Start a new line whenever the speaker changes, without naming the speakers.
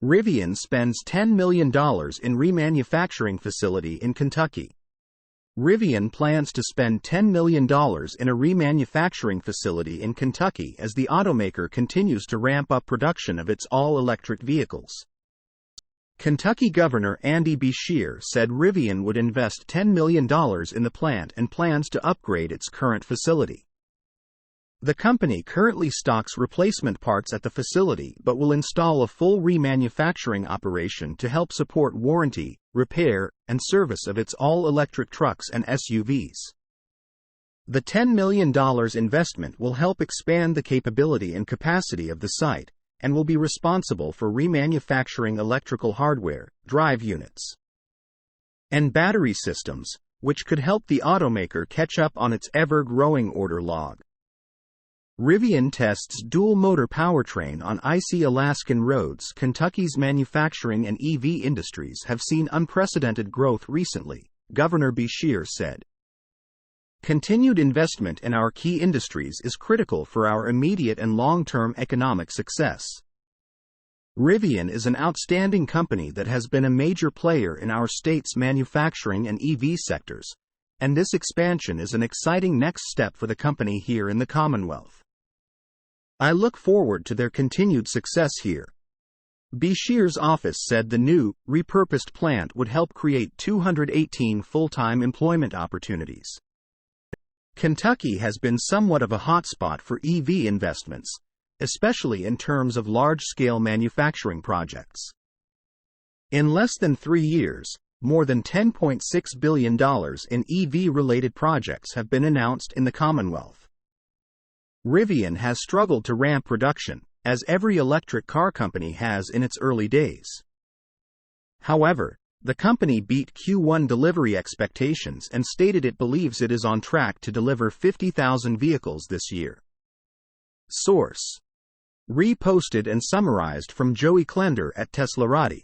Rivian spends $10 million in remanufacturing facility in Kentucky. Rivian plans to spend $10 million in a remanufacturing facility in Kentucky as the automaker continues to ramp up production of its all-electric vehicles. Kentucky Governor Andy Beshear said Rivian would invest $10 million in the plant and plans to upgrade its current facility. The company currently stocks replacement parts at the facility but will install a full remanufacturing operation to help support warranty, repair, and service of its all-electric trucks and SUVs. The $10 million investment will help expand the capability and capacity of the site, and will be responsible for remanufacturing electrical hardware, drive units, and battery systems, which could help the automaker catch up on its ever-growing order log. Rivian tests dual-motor powertrain on icy Alaskan roads. Kentucky's manufacturing and EV industries have seen unprecedented growth recently, Governor Beshear said. Continued investment in our key industries is critical for our immediate and long-term economic success. Rivian is an outstanding company that has been a major player in our state's manufacturing and EV sectors, and this expansion is an exciting next step for the company here in the Commonwealth. I look forward to their continued success here. Beshear's office said the new, repurposed plant would help create 218 full-time employment opportunities. Kentucky has been somewhat of a hotspot for EV investments, especially in terms of large-scale manufacturing projects. In less than 3 years, more than $10.6 billion in EV-related projects have been announced in the Commonwealth. Rivian has struggled to ramp production, as every electric car company has in its early days. However, the company beat Q1 delivery expectations and stated it believes it is on track to deliver 50,000 vehicles this year. Source: reposted and summarized from Joey Klender at Teslarati.